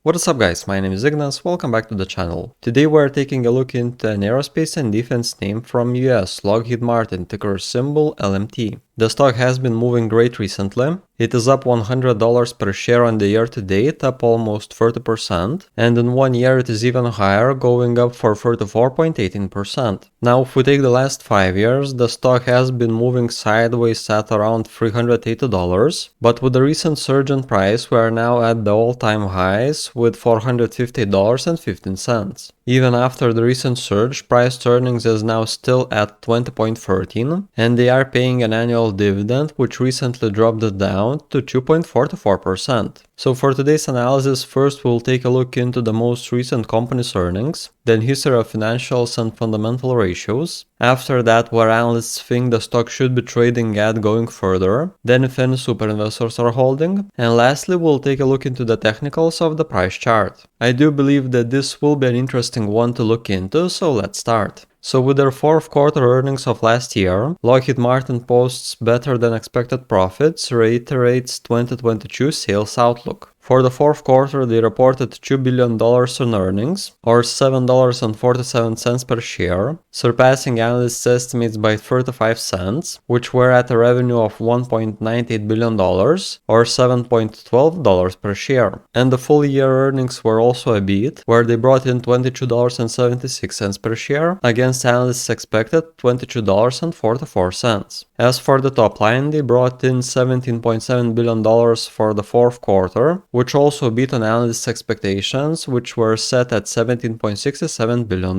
What is up guys, my name is Ignas, welcome back to the channel. Today we are taking a look into an aerospace and defense name from US, Lockheed Martin, ticker symbol LMT. The stock has been moving great recently. It is up $100 per share on the year to date, up almost 30%, and in 1 year it is even higher, going up for 34.18%. Now if we take the last 5 years, the stock has been moving sideways at around $380, but with the recent surge in price we are now at the all-time highs with $450.15. Even after the recent surge, price to earnings is now still at 20.13, and they are paying an annual dividend which recently dropped it down to 2.44%. So for today's analysis, first we'll take a look into the most recent company's earnings, then history of financials and fundamental ratios. After that, where analysts think the stock should be trading at going further, then if any superinvestors are holding, and lastly we'll take a look into the technicals of the price chart. I do believe that this will be an interesting one to look into, so let's start. So with their fourth quarter earnings of last year, Lockheed Martin posts better than expected profits, reiterates 2022 sales outlook. For the fourth quarter, they reported $2 billion in earnings, or $7.47 per share, surpassing analysts' estimates by 35 cents, which were at a revenue of $1.98 billion, or $7.12 per share. And the full year earnings were also a beat, where they brought in $22.76 per share, against analysts' expected $22.44. As for the top line, they brought in $17.7 billion for the fourth quarter, which also beat on analysts' expectations, which were set at $17.67 billion.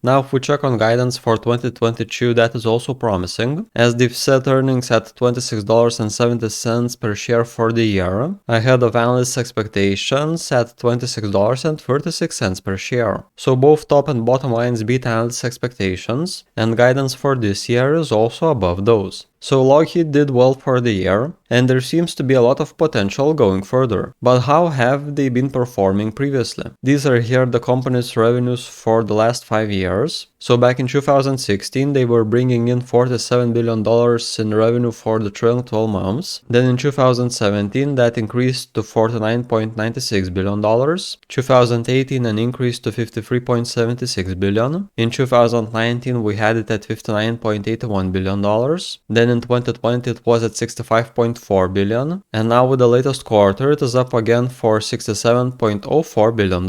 Now if we check on guidance for 2022, that is also promising, as they've set earnings at $26.70 per share for the year, ahead of analysts' expectations at $26.36 per share. So both top and bottom lines beat analysts' expectations, and guidance for this year is also above those. So Lockheed did well for the year, and there seems to be a lot of potential going further. But how have they been performing previously? These are here the company's revenues for the last 5 years. So back in 2016, they were bringing in $47 billion in revenue for the trailing 12 months. Then in 2017, that increased to $49.96 billion. 2018, an increase to $53.76 billion. In 2019, we had it at $59.81 billion. Then in 2020 it was at $65.4 billion, and now with the latest quarter it is up again for $67.04 billion.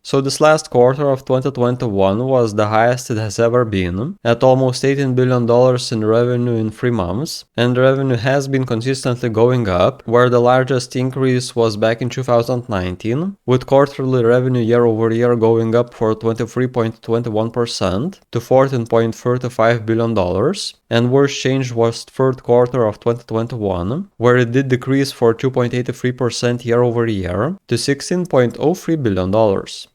So this last quarter of 2021 was the highest it has ever been, at almost $18 billion in revenue in 3 months, and revenue has been consistently going up, where the largest increase was back in 2019, with quarterly revenue year over year going up for 23.21% to $14.35 billion, and worst change was third quarter of 2021, where it did decrease for 2.83% year over year to $16.03 billion.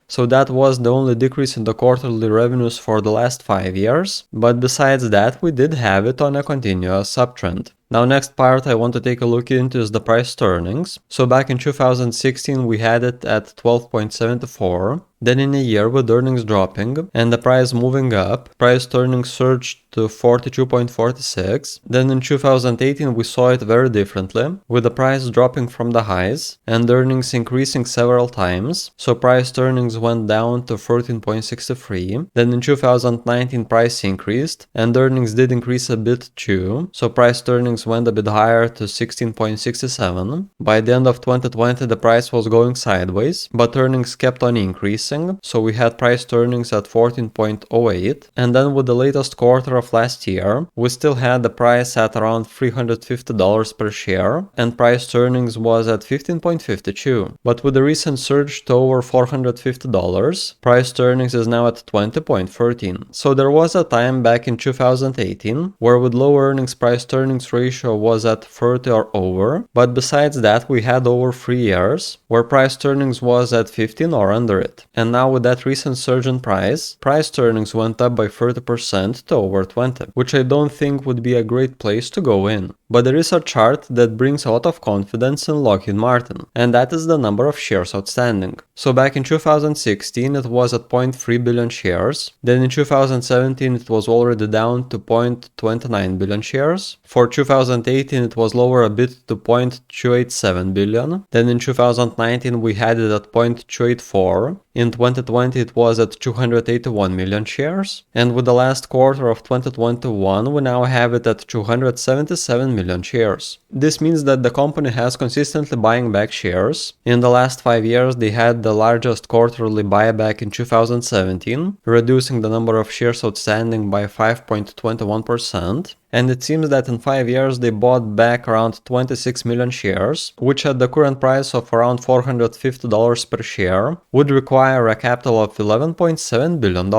So that was the only decrease in the quarterly revenues for the last 5 years, but besides that we did have it on a continuous uptrend. Now next part I want to take a look into is the price to earnings. So back in 2016 we had it at 12.74, then in a year with earnings dropping and the price moving up, price to earnings surged to 42.46. Then in 2018 we saw it very differently, with the price dropping from the highs and earnings increasing several times, so price to earnings went down to 13.63. Then in 2019 price increased and earnings did increase a bit too, so price to earnings went a bit higher to 16.67. By the end of 2020 the price was going sideways, but earnings kept on increasing, so we had price to earnings at 14.08, and then with the latest quarter of last year we still had the price at around $350 per share and price to earnings was at 15.52. But with the recent surge to over $450, price to earnings is now at 20.13. So there was a time back in 2018 where with low earnings price to earnings ratio was at 30 or over, but besides that we had over 3 years where price to earnings was at 15 or under it. And now with that recent surge in price to earnings went up by 30% to over 20, which I don't think would be a great place to go in. But there is a chart that brings a lot of confidence in Lockheed Martin, and that is the number of shares outstanding. So back in 2016 it was at 0.3 billion shares, then in 2017 it was already down to 0.29 billion shares, for 2018 it was lower a bit to 0.287 billion, then in 2019 we had it at 0.284, in 2020 it was at 281 million shares, and with the last quarter of 2021 we now have it at 277 million shares. This means that the company has consistently buying back shares. In the last 5 years they had the largest quarterly buyback in 2017, reducing the number of shares outstanding by 5.21%. And it seems that in 5 years they bought back around 26 million shares, which at the current price of around $450 per share would require a capital of $11.7 billion.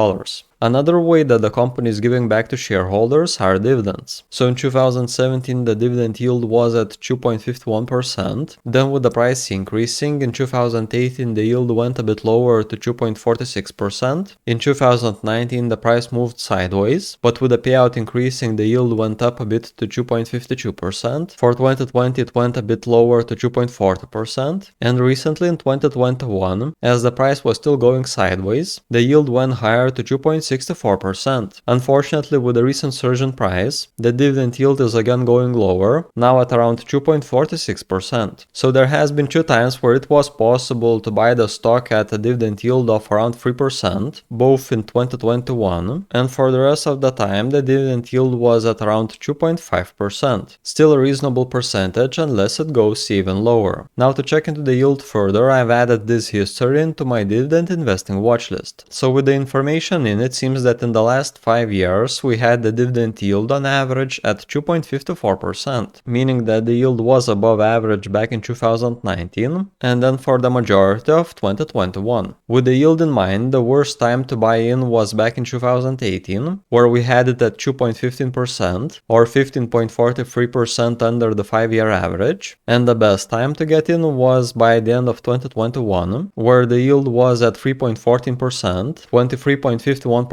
Another way that the company is giving back to shareholders are dividends. So in 2017 the dividend yield was at 2.51%, then with the price increasing, in 2018 the yield went a bit lower to 2.46%, in 2019 the price moved sideways, but with the payout increasing the yield went up a bit to 2.52%, for 2020 it went a bit lower to 2.40%, and recently in 2021, as the price was still going sideways, the yield went higher to 2.64%. Unfortunately, with the recent surge in price, the dividend yield is again going lower, now at around 2.46%. So there has been 2 times where it was possible to buy the stock at a dividend yield of around 3%, both in 2021, and for the rest of the time the dividend yield was at around 2.5%. Still a reasonable percentage unless it goes even lower. Now to check into the yield further, I've added this history into my dividend investing watchlist. So with the information in it seems that in the last 5 years we had the dividend yield on average at 2.54%, meaning that the yield was above average back in 2019 and then for the majority of 2021. With the yield in mind, the worst time to buy in was back in 2018, where we had it at 2.15% or 15.43% under the 5-year average, and the best time to get in was by the end of 2021, where the yield was at 3.14%, 23.51%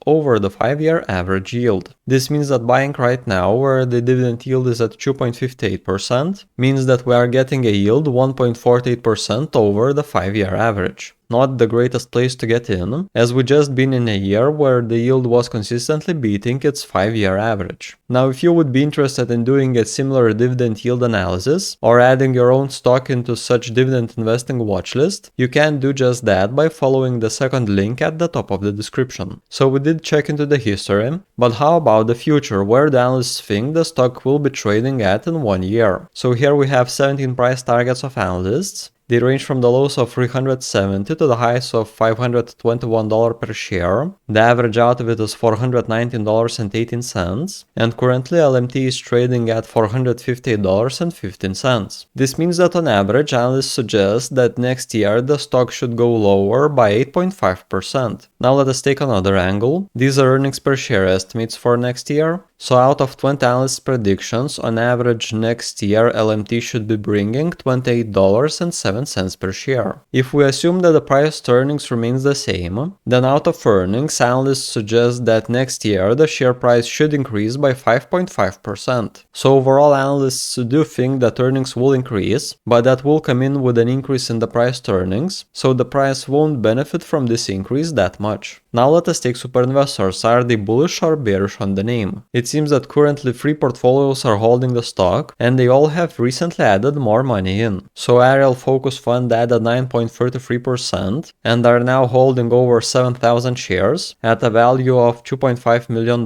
over the 5-year average yield. This means that buying right now, where the dividend yield is at 2.58%, means that we are getting a yield 1.48% over the 5-year average. Not the greatest place to get in, as we just been in a year where the yield was consistently beating its 5-year average. Now if you would be interested in doing a similar dividend yield analysis or adding your own stock into such dividend investing watchlist, you can do just that by following the second link at the top of the description. So we did check into the history, but how about the future, where the analysts think the stock will be trading at in 1 year? So here we have 17 price targets of analysts. They range from the lows of $370 to the highs of $521 per share. The average out of it is $419.18, and currently LMT is trading at $458.15. This means that on average, analysts suggest that next year the stock should go lower by 8.5%. Now let us take another angle. These are earnings per share estimates for next year. So out of 20 analysts' predictions, on average next year LMT should be bringing $28.07 per share. If we assume that the price to earnings remains the same, then out of earnings, analysts suggest that next year the share price should increase by 5.5%. So overall, analysts do think that earnings will increase, but that will come in with an increase in the price to earnings, so the price won't benefit from this increase that much. Now let us take Superinvestors. Are they bullish or bearish on the name? It seems that currently 3 portfolios are holding the stock, and they all have recently added more money in. So Ariel Focus Fund added 9.33% and are now holding over 7,000 shares at a value of $2.5 million.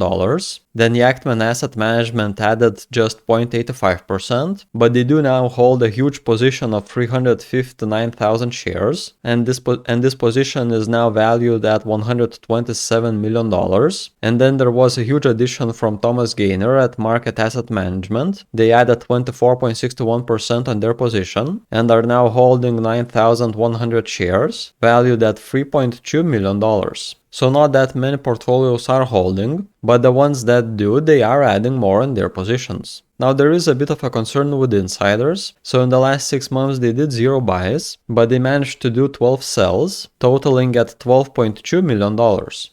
Then Yachtman Asset Management added just 0.85%, but they do now hold a huge position of 359,000 shares, and this position is now valued at $127 million. And then there was a huge addition from Thomas Gaynor at Market Asset Management. They added 24.61% on their position and are now holding 9,100 shares, valued at $3.2 million. So not that many portfolios are holding, but the ones that do, they are adding more on their positions. Now there is a bit of a concern with insiders, so in the last 6 months they did 0 buys, but they managed to do 12 sells, totaling at $12.2 million.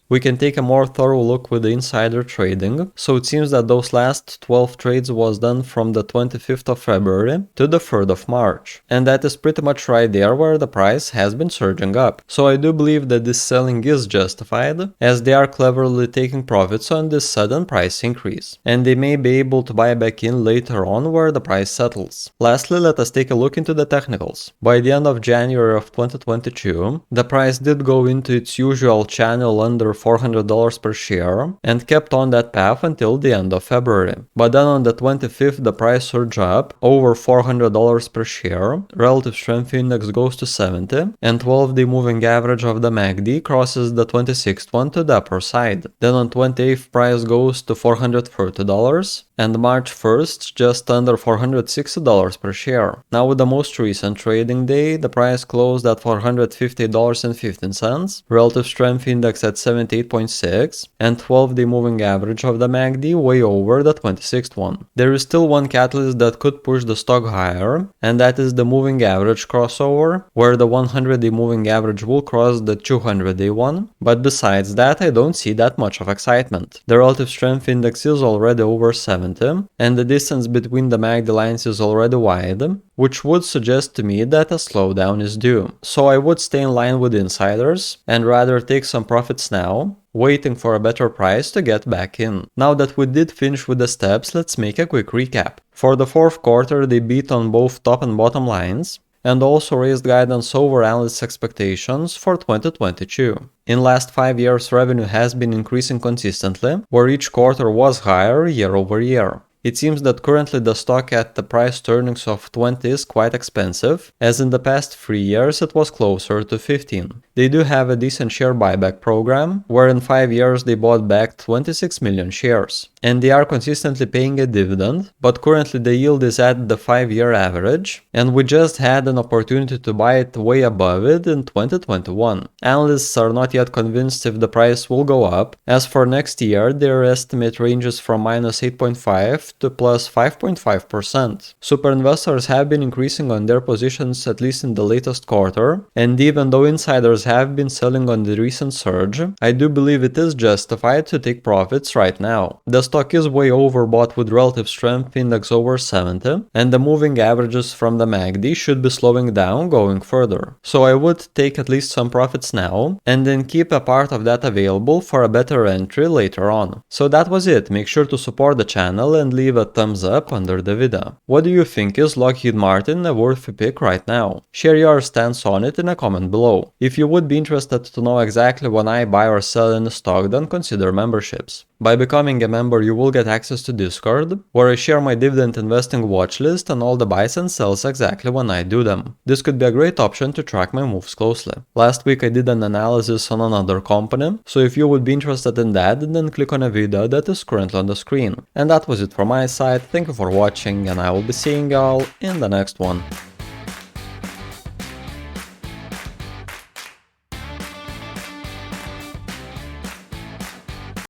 We can take a more thorough look with the insider trading, so it seems that those last 12 trades was done from the 25th of February to the 3rd of March, and that is pretty much right there where the price has been surging up. So I do believe that this selling is justified, as they are cleverly taking profits on this sudden price increase, and they may be able to buy back in later on where the price settles. Lastly, let us take a look into the technicals. By the end of January of 2022, the price did go into its usual channel under $400 per share and kept on that path until the end of February. But then on the 25th, the price surged up over $400 per share, relative strength index goes to 70, and 12-day moving average of the MACD crosses the 26th one to the upper side. Then on 28th, price goes to $430, and March 1st just under $460 per share. Now with the most recent trading day, the price closed at $450.15, relative strength index at 78.6, and 12-day moving average of the MACD way over the 26th one. There is still one catalyst that could push the stock higher, and that is the moving average crossover, where the 100-day moving average will cross the 200-day one, but besides that I don't see that much of excitement. The relative strength index is already over 70, and the distance between the MACD lines is already wide, which would suggest to me that a slowdown is due. So I would stay in line with insiders and rather take some profits now, waiting for a better price to get back in. Now that we did finish with the steps, let's make a quick recap. For the fourth quarter, they beat on both top and bottom lines, and also raised guidance over analysts' expectations for 2022. In last 5 years, revenue has been increasing consistently, where each quarter was higher year over year. It seems that currently the stock at the price to earnings of 20 is quite expensive, as in the past 3 years it was closer to 15. They do have a decent share buyback program, where in 5 years they bought back 26 million shares. And they are consistently paying a dividend, but currently the yield is at the 5-year average, and we just had an opportunity to buy it way above it in 2021. Analysts are not yet convinced if the price will go up, as for next year their estimate ranges from -8.5 to plus 5.5%. Superinvestors have been increasing on their positions at least in the latest quarter, and even though insiders have been selling on the recent surge, I do believe it is justified to take profits right now. The stock is way overbought with relative strength index over 70, and the moving averages from the MACD should be slowing down going further. So I would take at least some profits now, and then keep a part of that available for a better entry later on. So that was it. Make sure to support the channel and leave a thumbs up under the video. What do you think, is Lockheed Martin a worthy pick right now? Share your stance on it in a comment below. If you would be interested to know exactly when I buy or sell in a stock, then consider memberships. By becoming a member, you will get access to Discord, where I share my dividend investing watchlist and all the buys and sells exactly when I do them. This could be a great option to track my moves closely. Last week I did an analysis on another company, so if you would be interested in that, then click on a video that is currently on the screen. And that was it from my side. Thank you for watching, and I will be seeing y'all in the next one.